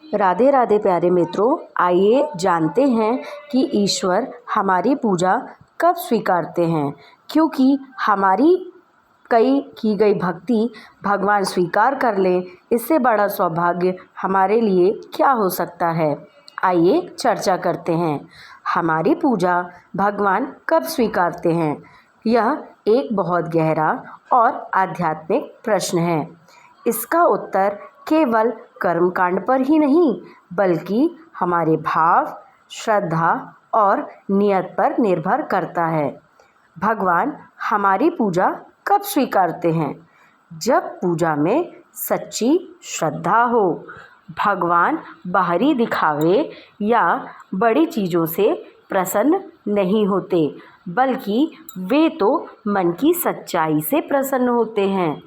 राधे राधे प्यारे मित्रों, आइए जानते हैं कि ईश्वर हमारी पूजा कब स्वीकारते हैं। क्योंकि हमारी कई की गई भक्ति भगवान स्वीकार कर लें, इससे बड़ा सौभाग्य हमारे लिए क्या हो सकता है। आइए चर्चा करते हैं, हमारी पूजा भगवान कब स्वीकारते हैं। यह एक बहुत गहरा और आध्यात्मिक प्रश्न है। इसका उत्तर केवल कर्मकांड पर ही नहीं, बल्कि हमारे भाव, श्रद्धा और नियत पर निर्भर करता है। भगवान हमारी पूजा कब स्वीकारते हैं? जब पूजा में सच्ची श्रद्धा हो। भगवान बाहरी दिखावे या बड़ी चीज़ों से प्रसन्न नहीं होते, बल्कि वे तो मन की सच्चाई से प्रसन्न होते हैं।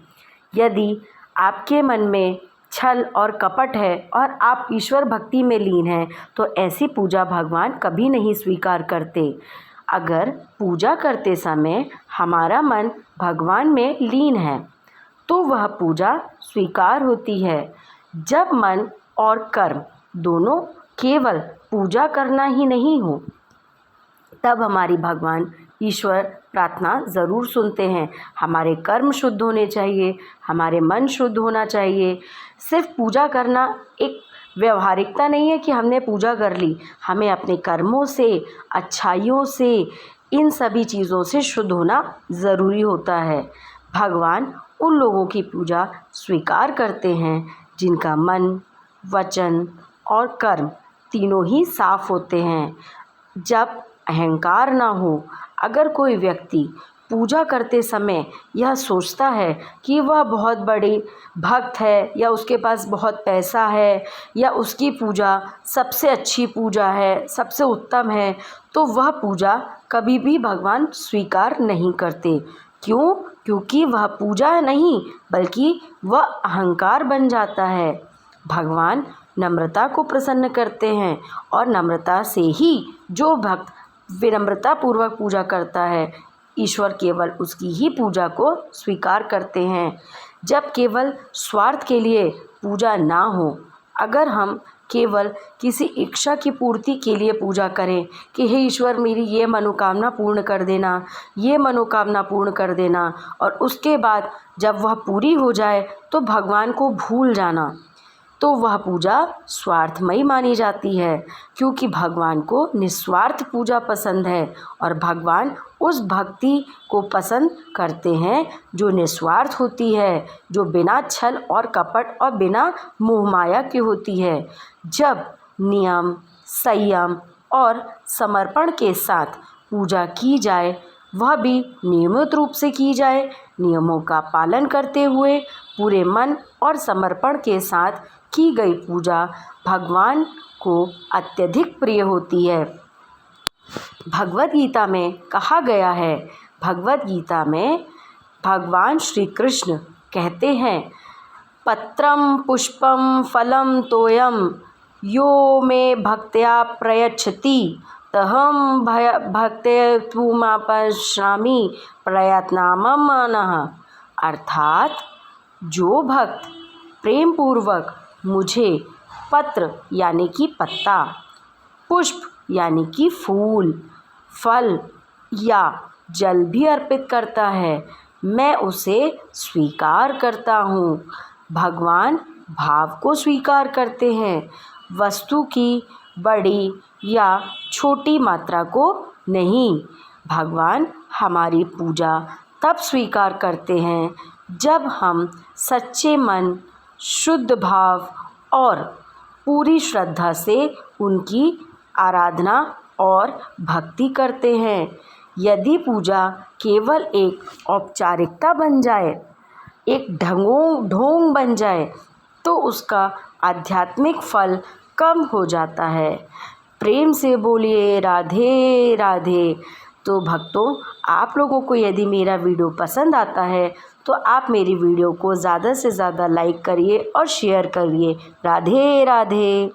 यदि आपके मन में छल और कपट है और आप ईश्वर भक्ति में लीन हैं, तो ऐसी पूजा भगवान कभी नहीं स्वीकार करते। अगर पूजा करते समय हमारा मन भगवान में लीन है, तो वह पूजा स्वीकार होती है। जब मन और कर्म दोनों केवल पूजा करना ही नहीं हो, तब हमारी भगवान ईश्वर प्रार्थना ज़रूर सुनते हैं। हमारे कर्म शुद्ध होने चाहिए, हमारे मन शुद्ध होना चाहिए। सिर्फ पूजा करना एक व्यवहारिकता नहीं है कि हमने पूजा कर ली। हमें अपने कर्मों से, अच्छाइयों से, इन सभी चीज़ों से शुद्ध होना ज़रूरी होता है। भगवान उन लोगों की पूजा स्वीकार करते हैं जिनका मन, वचन और कर्म तीनों ही साफ होते हैं। जब अहंकार ना हो। अगर कोई व्यक्ति पूजा करते समय यह सोचता है कि वह बहुत बड़ी भक्त है, या उसके पास बहुत पैसा है, या उसकी पूजा सबसे अच्छी पूजा है, सबसे उत्तम है, तो वह पूजा कभी भी भगवान स्वीकार नहीं करते। क्यों? क्योंकि वह पूजा नहीं, बल्कि वह अहंकार बन जाता है। भगवान नम्रता को प्रसन्न करते हैं, और नम्रता से ही जो भक्त विनम्रता पूर्वक पूजा करता है, ईश्वर केवल उसकी ही पूजा को स्वीकार करते हैं। जब केवल स्वार्थ के लिए पूजा ना हो, अगर हम केवल किसी इच्छा की पूर्ति के लिए पूजा करें कि हे ईश्वर, मेरी ये मनोकामना पूर्ण कर देना, ये मनोकामना पूर्ण कर देना, और उसके बाद जब वह पूरी हो जाए तो भगवान को भूल जाना, तो वह पूजा स्वार्थमयी मानी जाती है। क्योंकि भगवान को निस्वार्थ पूजा पसंद है, और भगवान उस भक्ति को पसंद करते हैं जो निस्वार्थ होती है, जो बिना छल और कपट और बिना मोह माया की होती है। जब नियम, संयम और समर्पण के साथ पूजा की जाए, वह भी नियमित रूप से की जाए, नियमों का पालन करते हुए, पूरे मन और समर्पण के साथ की गई पूजा भगवान को अत्यधिक प्रिय होती है। भगवद गीता में कहा गया है, भगवद गीता में भगवान श्री कृष्ण कहते हैं, पत्रम पुष्पम फलम तोयम यो मे भक्त्या प्रयच्छति तहम भक्तेतुमापश्यामि प्रयत्नामम मनः। अर्थात जो भक्त प्रेम पूर्वक मुझे पत्र यानी कि पत्ता, पुष्प यानी कि फूल, फल या जल भी अर्पित करता है, मैं उसे स्वीकार करता हूँ। भगवान भाव को स्वीकार करते हैं, वस्तु की बड़ी या छोटी मात्रा को नहीं। भगवान हमारी पूजा तब स्वीकार करते हैं जब हम सच्चे मन, शुद्ध भाव और पूरी श्रद्धा से उनकी आराधना और भक्ति करते हैं। यदि पूजा केवल एक औपचारिकता बन जाए, एक ढोंग बन जाए, तो उसका आध्यात्मिक फल कम हो जाता है। प्रेम से बोलिए राधे राधे। तो भक्तों, आप लोगों को यदि मेरा वीडियो पसंद आता है, तो आप मेरी वीडियो को ज़्यादा से ज़्यादा लाइक करिए और शेयर करिए। राधे राधे।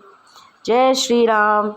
जय श्री राम।